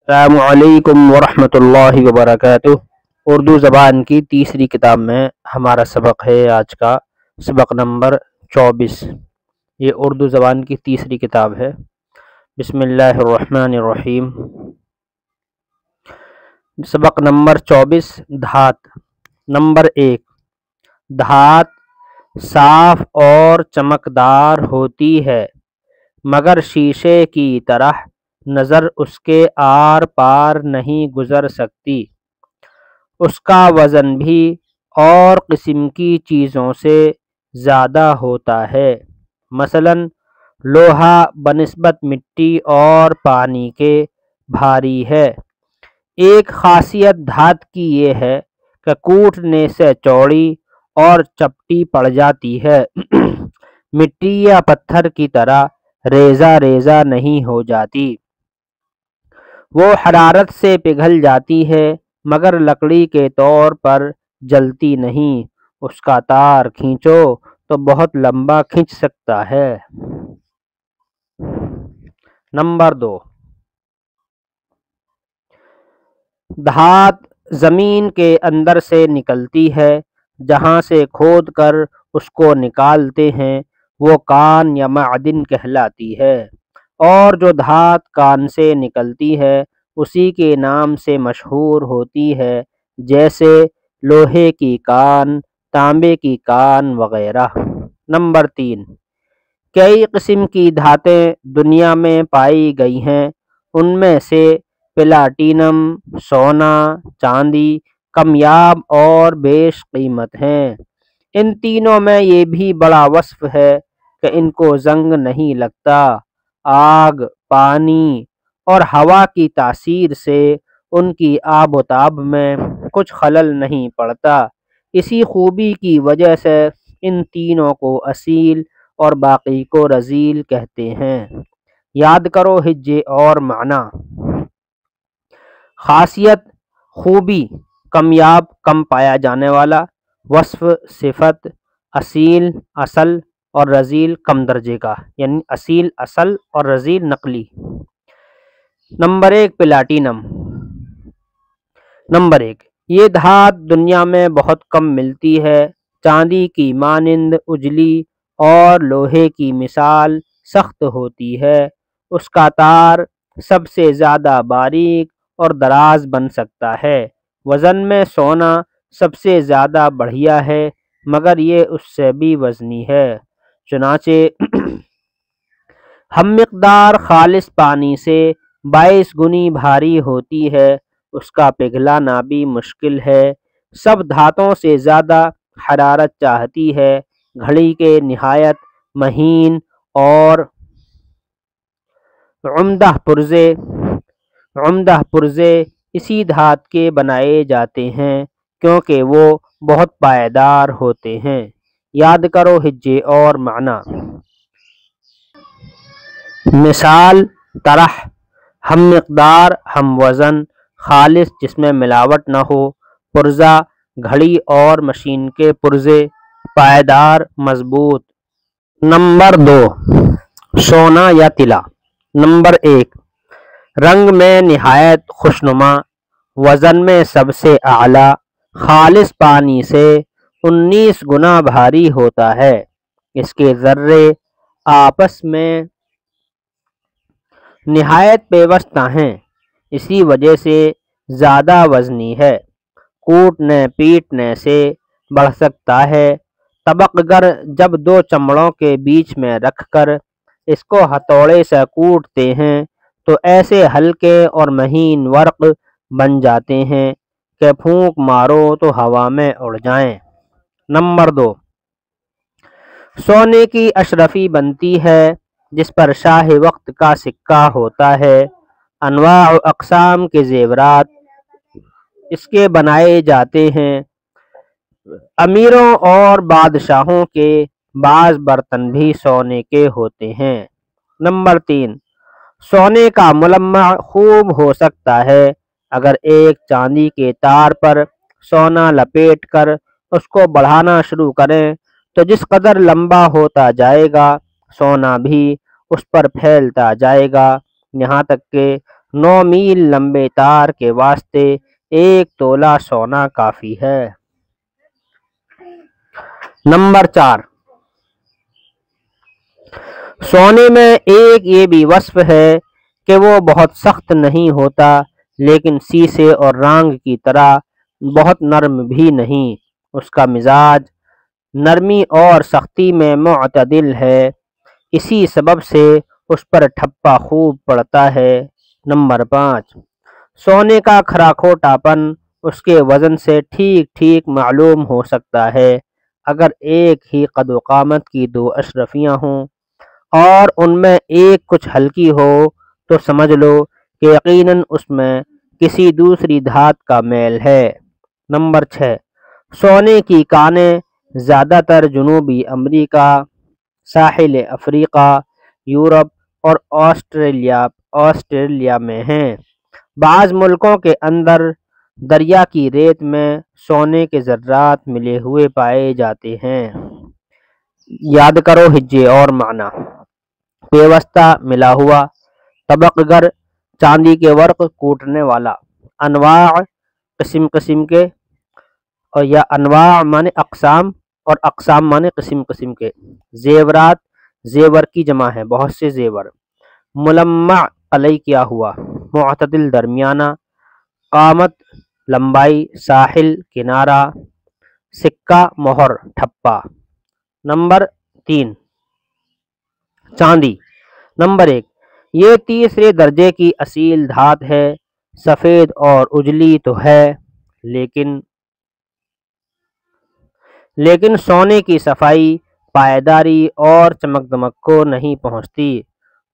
السلام علیکم ورحمۃ اللہ وبرکاتہ۔ اردو زبان کی تیسری کتاب میں ہمارا سبق ہے آج کا سبق نمبر 24۔ یہ اردو زبان کی تیسری کتاب ہے۔ بسم اللہ الرحمن الرحیم۔ سبق نمبر 24، دھات۔ نمبر 1، دھات صاف اور چمکدار ہوتی ہے مگر شیشے کی طرح نظر اس کے آر پار نہیں گزر سکتی۔ اس کا وزن بھی اور قسم کی چیزوں سے زیادہ ہوتا ہے، مثلاً لوہا بنسبت مٹی اور پانی کے بھاری ہے۔ ایک خاصیت دھات کی یہ ہے کہ کوٹنے سے چوڑی اور چپٹی پڑ جاتی ہے، مٹی یا پتھر کی طرح ریزہ ریزہ نہیں ہو جاتی۔ وہ حرارت سے پگھل جاتی ہے مگر لکڑی کے طور پر جلتی نہیں۔ اس کا تار کھینچو تو بہت لمبا کھینچ سکتا ہے۔ نمبر 2، دھات زمین کے اندر سے نکلتی ہے، جہاں سے کھود کر اس کو نکالتے ہیں وہ کان یا معدن کہلاتی ہے، اور جو دھات کان سے نکلتی ہے اسی کے نام سے مشہور ہوتی ہے، جیسے لوہے کی کان، تانبے کی کان وغیرہ۔ نمبر 3، کئی قسم کی دھاتیں دنیا میں پائی گئی ہیں، ان میں سے پلاٹینم، سونا، چاندی کمیاب اور بیش قیمت ہیں۔ ان تینوں میں یہ بھی بڑا وصف ہے کہ ان کو زنگ نہیں لگتا، آگ، پانی اور ہوا کی تاثیر سے ان کی آب و تاب میں کچھ خلل نہیں پڑتا۔ اسی خوبی کی وجہ سے ان تینوں کو اصیل اور باقی کو رذیل کہتے ہیں۔ یاد کرو ہجے اور معنی۔ خاصیت، خوبی، کمیاب، کم پایا جانے والا، وصف، صفت، اصیل، اصل اور رذیل کم درجے کا، یعنی اصیل، اصل اور رذیل نقلی۔ Number 1، platinum. نمبر 1، یہ دھات دنیا میں بہت کم ملتی ہے، چاندی کی مانند اجلی اور لوہے کی مثال سخت ہوتی ہے۔ اس کا تار سب سے زیادہ باریک اور دراز بن سکتا ہے۔ وزن میں سونا سب سے زیادہ بڑھیا ہے مگر یہ اس سے بھی وزنی ہے، چنانچہ ہم مقدار خالص پانی سے 22 گنی بھاری ہوتی ہے۔ اس کا پگھلانا بھی مشکل ہے، سب دھاتوں سے زیادہ حرارت چاہتی ہے۔ گھڑی کے نہایت مہین اور عمدہ پرزے اسی دھات کے بنائے جاتے ہیں کیونکہ وہ بہت پائیدار ہوتے ہیں۔ یاد کرو ہجے اور معنی۔ مثال، طرح، ہم مقدار، ہم وزن، خالص جس میں ملاوٹ نہ ہو، پرزہ، گھڑی اور مشین کے پرزے، پائیدار، مضبوط۔ نمبر 2، سونا یا طلا۔ نمبر 1، رنگ میں نہایت خوشنما، وزن میں سب سے اعلیٰ، خالص پانی سے 19 گنا بھاری ہوتا ہے۔ اس کے ذرے آپس میں نہایت پیوستہ ہیں، اسی وجہ سے زیادہ وزنی ہے۔ کوٹنے پیٹنے سے بڑھ سکتا ہے۔ طبق گر جب دو چمڑوں کے بیچ میں رکھ کر اس کو ہتھوڑے سے کوٹتے ہیں تو ایسے ہلکے اور مہین ورق بن جاتے ہیں کہ پھونک مارو تو ہوا میں اڑ جائیں۔ نمبر 2، سونے کی اشرفی بنتی ہے جس پر شاہ وقت کا سکہ ہوتا ہے۔ انواع و اقسام کے زیورات اس کے بنائے جاتے ہیں۔ امیروں اور بادشاہوں کے بعض برتن بھی سونے کے ہوتے ہیں۔ نمبر 3، سونے کا ملمع خوب ہو سکتا ہے اگر ایک چاندی کے تار پر سونا لپیٹ کر اس کو بڑھانا شروع کریں تو جس قدر لمبا ہوتا جائے گا سونا بھی اس پر پھیلتا جائے گا، یہاں تک کہ 9 میل لمبے تار کے واسطے 1 تولہ سونا کافی ہے۔ نمبر 4، سونے میں ایک یہ بھی وصف ہے کہ وہ بہت سخت نہیں ہوتا لیکن سیسے اور رانگ کی طرح بہت نرم بھی نہیں، اس کا مزاج نرمی اور سختی میں معتدل ہے، اسی سبب سے اس پر ٹھپا خوب پڑتا ہے۔ نمبر 5، سونے کا کھرا کھوٹا پن اس کے وزن سے ٹھیک ٹھیک معلوم ہو سکتا ہے، اگر ایک ہی قد و قامت کی 2 اشرفیاں ہوں اور ان میں ایک کچھ ہلکی ہو تو سمجھ لو کہ یقیناً اس میں کسی دوسری دھات کا میل ہے۔ نمبر 6، سونے کی کانیں زیادہ تر جنوبی امریکہ، ساحل افریقہ، یورپ اور آسٹریلیا میں ہیں۔ بعض ملکوں کے اندر دریا کی ریت میں سونے کے ذرات ملے ہوئے پائے جاتے ہیں۔ یاد کرو ہجے اور معنی: پیوستہ ملا ہوا، طبق گر چاندی کے ورق کوٹنے والا، انواع قسم قسم کے، اور یا انواع مانے اقسام اور اقسام مانے قسم قسم کے، زیورات زیور کی جمع ہے، بہت سے زیور، ملمع قلعی کیا ہوا، معتدل درمیانہ، قامت لمبائی، ساحل کنارہ، سکہ مہر ٹھپا۔ نمبر 3، چاندی۔ نمبر 1، یہ تیسرے درجے کی اصیل دھات ہے، سفید اور اجلی تو ہے لیکن سونے کی صفائی، پائیداری اور چمک دمک کو نہیں پہنچتی،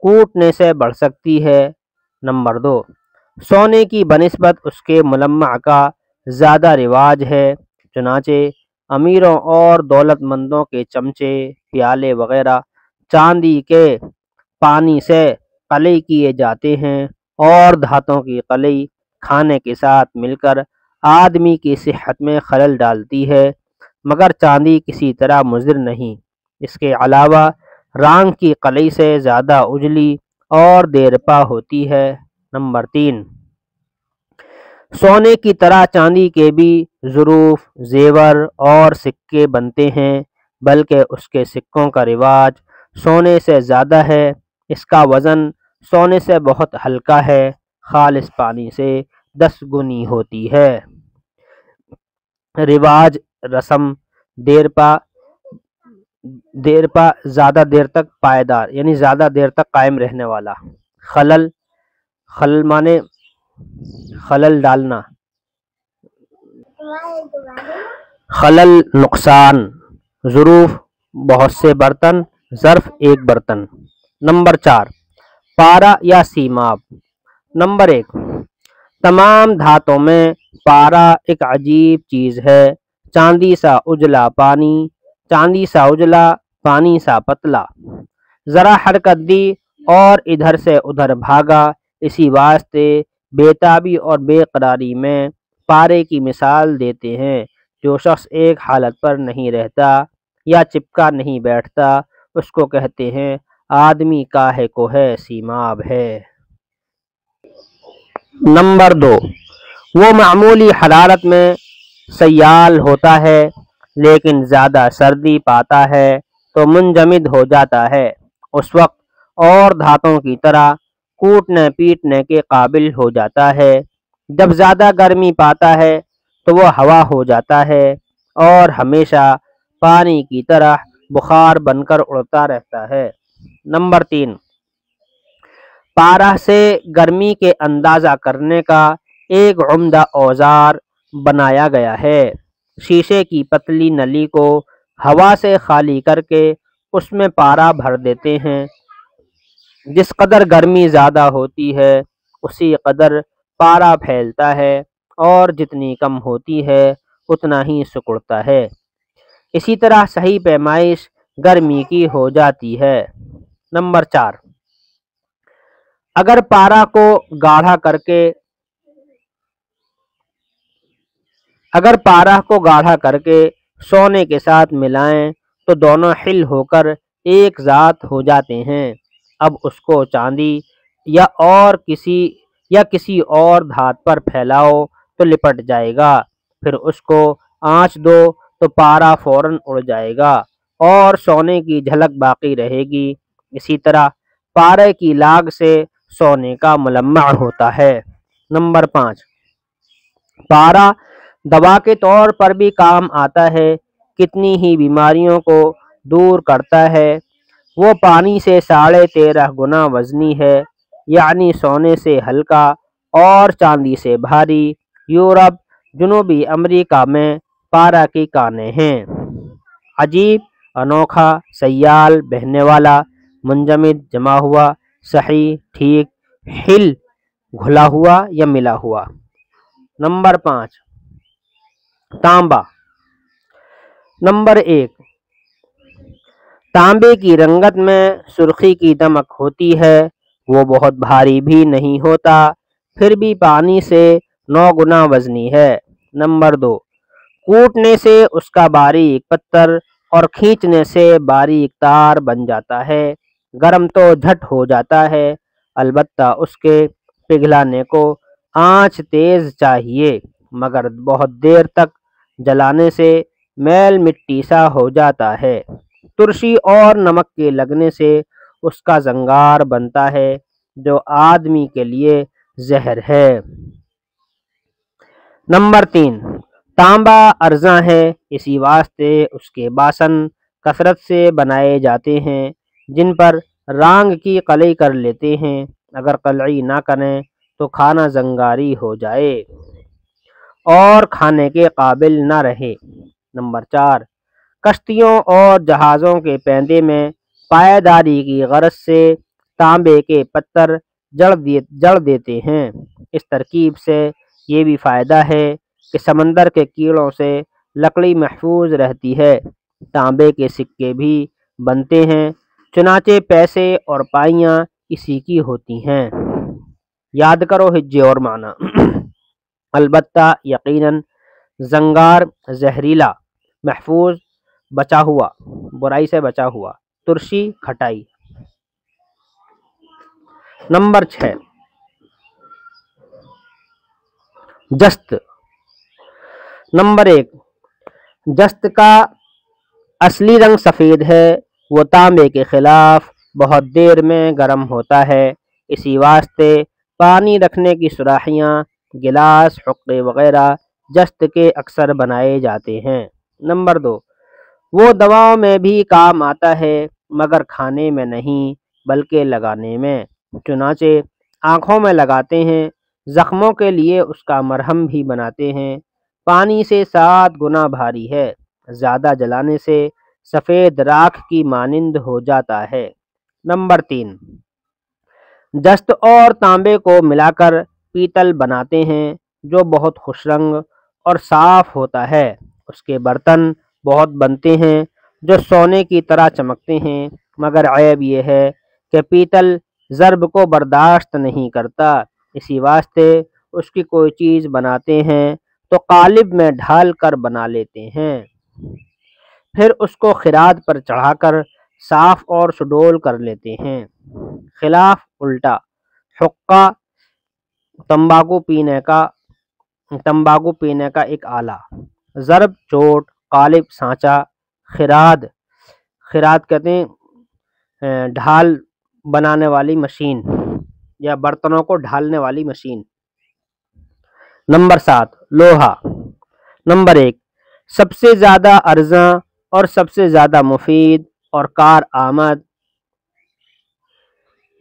کوٹنے سے بڑھ سکتی ہے۔ نمبر 2، سونے کی بنسبت اس کے ملمع کا زیادہ رواج ہے، چنانچہ امیروں اور دولت مندوں کے چمچے، پیالے وغیرہ چاندی کے پانی سے قلعی کیے جاتے ہیں، اور دھاتوں کی قلعی کھانے کے ساتھ مل کر آدمی کی صحت میں خلل ڈالتی ہے، مگر چاندی کسی طرح مضر نہیں، اس کے علاوہ رانگ کی قلعی سے زیادہ اجلی اور دیرپا ہوتی ہے۔ نمبر 3، سونے کی طرح چاندی کے بھی ظروف، زیور اور سکے بنتے ہیں، بلکہ اس کے سکوں کا رواج سونے سے زیادہ ہے، اس کا وزن سونے سے بہت ہلکا ہے، خالص پانی سے 10 گنی ہوتی ہے۔ رواج، رسم، دیرپا زیادہ دیر تک پائیدار یعنی زیادہ دیر تک قائم رہنے والا، خلل مانے خلل ڈالنا، خلل نقصان، ظروف بہت سے برتن، ظرف ایک برتن۔ نمبر 4، پارا یا سیماب۔ نمبر 1، تمام دھاتوں میں پارا ایک عجیب چیز ہے، چاندی سا اجلا پانی سا پتلا، ذرا حرکت دی اور ادھر سے ادھر بھاگا، اسی واسطے بےتابی اور بے قراری میں پارے کی مثال دیتے ہیں۔ جو شخص ایک حالت پر نہیں رہتا یا چپکا نہیں بیٹھتا، اس کو کہتے ہیں آدمی کاہے کو ہے، سیماب ہے۔ نمبر 2، وہ معمولی حرارت میں سیال ہوتا ہے، لیکن زیادہ سردی پاتا ہے تو منجمد ہو جاتا ہے، اس وقت اور دھاتوں کی طرح کوٹنے پیٹنے کے قابل ہو جاتا ہے۔ جب زیادہ گرمی پاتا ہے تو وہ ہوا ہو جاتا ہے اور ہمیشہ پانی کی طرح بخار بن کر اڑتا رہتا ہے۔ نمبر 3، پارہ سے گرمی کے اندازہ کرنے کا ایک عمدہ اوزار بنایا گیا ہے، شیشے کی پتلی نلی کو ہوا سے خالی کر کے اس میں پارا بھر دیتے ہیں، جس قدر گرمی زیادہ ہوتی ہے اسی قدر پارا پھیلتا ہے اور جتنی کم ہوتی ہے اتنا ہی سکڑتا ہے، اسی طرح صحیح پیمائش گرمی کی ہو جاتی ہے۔ نمبر 4، اگر پارا کو گاڑھا کر کے سونے کے ساتھ ملائیں تو دونوں حل ہو کر ایک ذات ہو جاتے ہیں، اب اس کو چاندی یا اور کسی یا کسی اور دھات پر پھیلاؤ تو لپٹ جائے گا، پھر اس کو آنچ دو تو پارا فوراً اڑ جائے گا اور سونے کی جھلک باقی رہے گی۔ اسی طرح پارے کی لاگ سے سونے کا ملمع ہوتا ہے۔ نمبر 5، پارا دوا کے طور پر بھی کام آتا ہے، کتنی ہی بیماریوں کو دور کرتا ہے۔ وہ پانی سے 13.5 گنا وزنی ہے، یعنی سونے سے ہلکا اور چاندی سے بھاری۔ یورپ، جنوبی امریکہ میں پارا کی کانیں ہیں۔ عجیب، انوکھا، سیال، بہنے والا، منجمد، جمع ہوا، صحیح، ٹھیک، حل، گھلا ہوا یا ملا ہوا۔ نمبر 5، تانبا۔ نمبر 1، تانبے کی رنگت میں سرخی کی دمک ہوتی ہے، وہ بہت بھاری بھی نہیں ہوتا، پھر بھی پانی سے 9 گنا وزنی ہے۔ نمبر 2، کوٹنے سے اس کا باریک پتھر اور کھینچنے سے باریک تار بن جاتا ہے، گرم تو جھٹ ہو جاتا ہے، البتہ اس کے پگھلانے کو آنچ تیز چاہیے، مگر بہت دیر تک جلانے سے میل مٹی سا ہو جاتا ہے، ترشی اور نمک کے لگنے سے اس کا زنگار بنتا ہے جو آدمی کے لیے زہر ہے۔ نمبر 3، تانبا ارزاں ہے، اسی واسطے اس کے باسن کثرت سے بنائے جاتے ہیں جن پر رانگ کی قلعی کر لیتے ہیں، اگر قلعی نہ کریں تو کھانا زنگاری ہو جائے اور کھانے کے قابل نہ رہے۔ نمبر 4، کشتیوں اور جہازوں کے پیندے میں پائیداری کی غرض سے تانبے کے پتھر جڑ دیتے ہیں۔ اس ترکیب سے یہ بھی فائدہ ہے کہ سمندر کے کیڑوں سے لکڑی محفوظ رہتی ہے۔ تانبے کے سکے بھی بنتے ہیں، چنانچہ پیسے اور پائیاں اسی کی ہوتی ہیں۔ یاد کرو ہجے اور معنی۔ البتہ یقیناً زنگار زہریلا، محفوظ بچا ہوا، برائی سے بچا ہوا، ترشی کھٹائی۔ نمبر 6، جست۔ نمبر 1، جست کا اصلی رنگ سفید ہے، وہ تانبے کے خلاف بہت دیر میں گرم ہوتا ہے، اسی واسطے پانی رکھنے کی سراخیاں، گلاس، حقے وغیرہ جست کے اکثر بنائے جاتے ہیں۔ نمبر 2، وہ دواؤں میں بھی کام آتا ہے مگر کھانے میں نہیں بلکہ لگانے میں، چنانچہ آنکھوں میں لگاتے ہیں، زخموں کے لیے اس کا مرہم بھی بناتے ہیں۔ پانی سے 7 گنا بھاری ہے، زیادہ جلانے سے سفید راکھ کی مانند ہو جاتا ہے۔ نمبر 3، جست اور تانبے کو ملا کر پیتل بناتے ہیں جو بہت خوش رنگ اور صاف ہوتا ہے، اس کے برتن بہت بنتے ہیں جو سونے کی طرح چمکتے ہیں، مگر عیب یہ ہے کہ پیتل ضرب کو برداشت نہیں کرتا، اسی واسطے اس کی کوئی چیز بناتے ہیں تو قالب میں ڈھال کر بنا لیتے ہیں، پھر اس کو خراد پر چڑھا کر صاف اور سڈول کر لیتے ہیں۔ خلاف الٹا، حقہ تمباکو پینے کا ایک آلہ، ضرب چوٹ، قالب سانچہ، خراد کہتے ہیں ڈھال بنانے والی مشین یا برتنوں کو ڈھالنے والی مشین۔ نمبر 7، لوہا۔ نمبر 1، سب سے زیادہ ارزاں اور سب سے زیادہ مفید اور کارآمد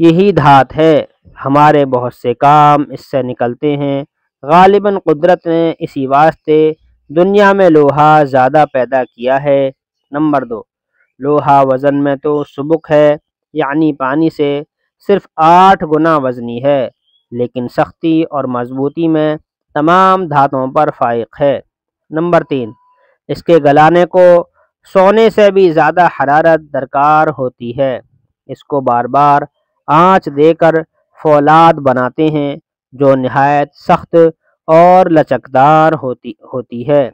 یہی دھات ہے، ہمارے بہت سے کام اس سے نکلتے ہیں، غالباً قدرت نے اسی واسطے دنیا میں لوہا زیادہ پیدا کیا ہے۔ نمبر 2، لوہا وزن میں تو سبک ہے، یعنی پانی سے صرف 8 گنا وزنی ہے، لیکن سختی اور مضبوطی میں تمام دھاتوں پر فائق ہے۔ نمبر 3، اس کے گلانے کو سونے سے بھی زیادہ حرارت درکار ہوتی ہے، اس کو بار بار آنچ دے کر فولاد بناتے ہیں جو نہایت سخت اور لچکدار ہوتی ہے۔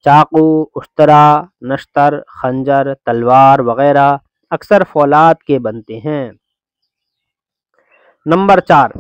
چاقو، اشترا، نشتر، خنجر، تلوار وغیرہ اکثر فولاد کے بنتے ہیں۔ نمبر 4،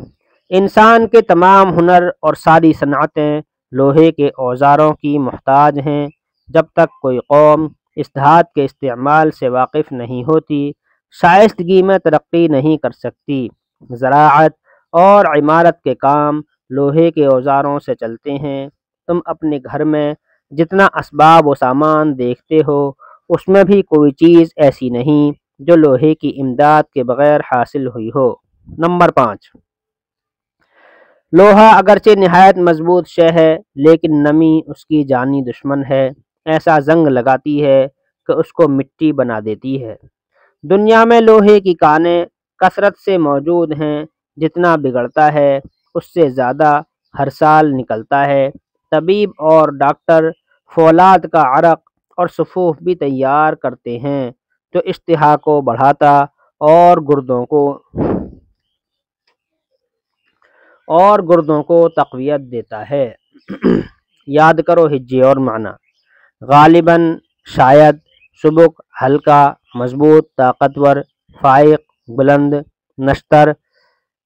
انسان کے تمام ہنر اور ساری صنعتیں لوہے کے اوزاروں کی محتاج ہیں۔ جب تک کوئی قوم اس دھات کے استعمال سے واقف نہیں ہوتی، شائستگی میں ترقی نہیں کر سکتی۔ زراعت اور عمارت کے کام لوہے کے اوزاروں سے چلتے ہیں۔ تم اپنے گھر میں جتنا اسباب و سامان دیکھتے ہو، اس میں بھی کوئی چیز ایسی نہیں جو لوہے کی امداد کے بغیر حاصل ہوئی ہو۔ نمبر 5، لوہا اگرچہ نہایت مضبوط شے ہے، لیکن نمی اس کی جانی دشمن ہے۔ ایسا زنگ لگاتی ہے کہ اس کو مٹی بنا دیتی ہے۔ دنیا میں لوہے کی کانیں کثرت سے موجود ہیں۔ جتنا بگڑتا ہے اس سے زیادہ ہر سال نکلتا ہے۔ طبیب اور ڈاکٹر فولاد کا عرق اور صفوف بھی تیار کرتے ہیں جو اشتہا کو بڑھاتا اور گردوں کو تقویت دیتا ہے۔ یاد کرو ہجے اور معنی۔ غالباً، شاید، سبک، ہلکا، مضبوط، طاقتور، فائق، بلند، نشتر،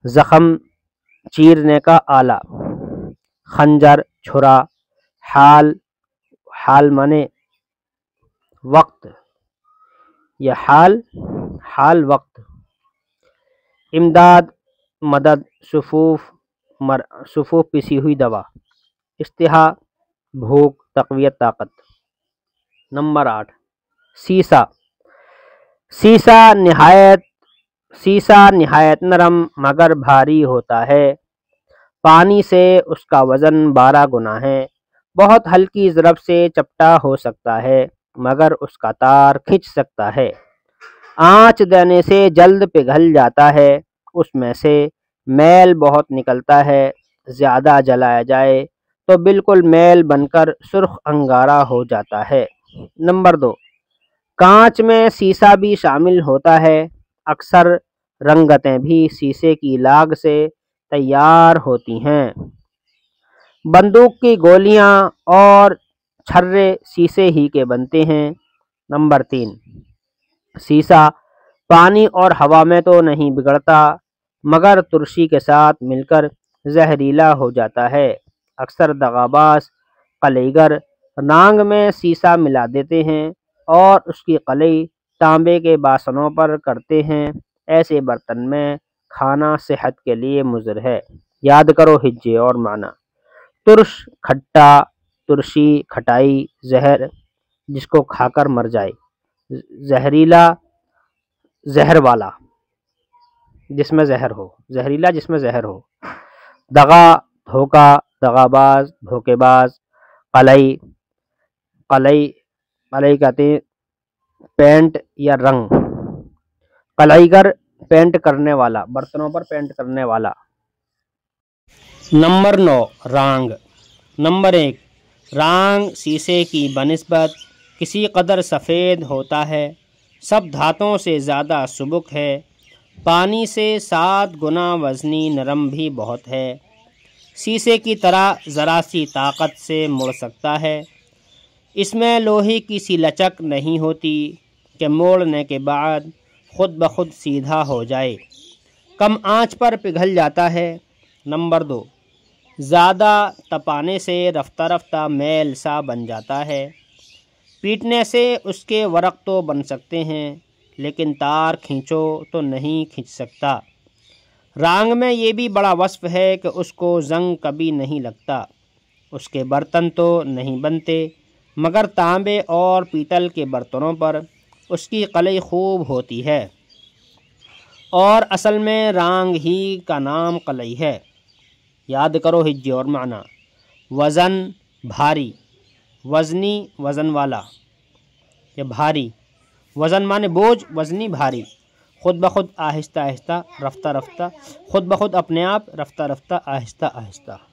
زخم چیرنے کا آلہ، خنجر، چھرا، حال مانے وقت یا حال وقت، امداد، مدد، صفوف پیسی ہوئی دوا، اشتہا، بھوک، تقویت، طاقت۔ نمبر 8، سیسا۔ سیسا نہایت نرم مگر بھاری ہوتا ہے۔ پانی سے اس کا وزن 12 گنا ہے۔ بہت ہلکی ضرب سے چپٹا ہو سکتا ہے مگر اس کا تار کھنچ سکتا ہے۔ آنچ دینے سے جلد پگھل جاتا ہے۔ اس میں سے میل بہت نکلتا ہے۔ زیادہ جلایا جائے تو بالکل میل بن کر سرخ انگارہ ہو جاتا ہے۔ نمبر 2، کانچ میں سیسا بھی شامل ہوتا ہے۔ اکثر رنگتیں بھی سیسے کی لاگ سے تیار ہوتی ہیں۔ بندوق کی گولیاں اور چھرے سیسے ہی کے بنتے ہیں۔ نمبر 3، سیسا پانی اور ہوا میں تو نہیں بگڑتا مگر ترشی کے ساتھ مل کر زہریلا ہو جاتا ہے۔ اکثر دغاباز قلعی گر نانگ میں سیسا ملا دیتے ہیں اور اس کی قلعی تانبے کے باسنوں پر کرتے ہیں۔ ایسے برتن میں کھانا صحت کے لیے مضر ہے۔ یاد کرو ہجے اور معنی۔ ترش، کھٹا، ترشی، کھٹائی، زہر جس کو کھا کر مر جائے، زہریلا، زہر والا جس میں زہر ہو، زہریلا جس میں زہر ہو، دغا، دھوکہ، دغاباز، دھوکے باز، قلعی کہتے ہیں پینٹ یا رنگ، قلعی گر پینٹ کرنے والا، برتنوں پر پینٹ کرنے والا۔ Number 9، wrong. نمبر 1، رانگ سیسے کی بنسبت کسی قدر سفید ہوتا ہے، سب دھاتوں سے زیادہ سبک ہے، پانی سے 7 گنا وزنی، نرم بھی بہت ہے، سیسے کی طرح ذرا سی طاقت سے مڑ سکتا ہے، اس میں لوہے کی سی لچک نہیں ہوتی کہ موڑنے کے بعد خود بخود سیدھا ہو جائے، کم آنچ پر پگھل جاتا ہے۔ نمبر 2، زیادہ تپانے سے رفتہ رفتہ میل سا بن جاتا ہے، پیٹنے سے اس کے ورق تو بن سکتے ہیں لیکن تار کھینچو تو نہیں کھینچ سکتا۔ رانگ میں یہ بھی بڑا وصف ہے کہ اس کو زنگ کبھی نہیں لگتا، اس کے برتن تو نہیں بنتے مگر تانبے اور پیتل کے برتنوں پر اس کی قلعی خوب ہوتی ہے، اور اصل میں رانگ ہی کا نام قلعی ہے۔ یاد کرو ہجے اور معنی۔ وزن، بھاری، وزنی، وزن والا یا بھاری، وزن مانے بوجھ، وزنی، بھاری، خود بخود، آہستہ آہستہ، رفتہ رفتہ، خود بخود اپنے آپ، رفتہ رفتہ، آہستہ آہستہ۔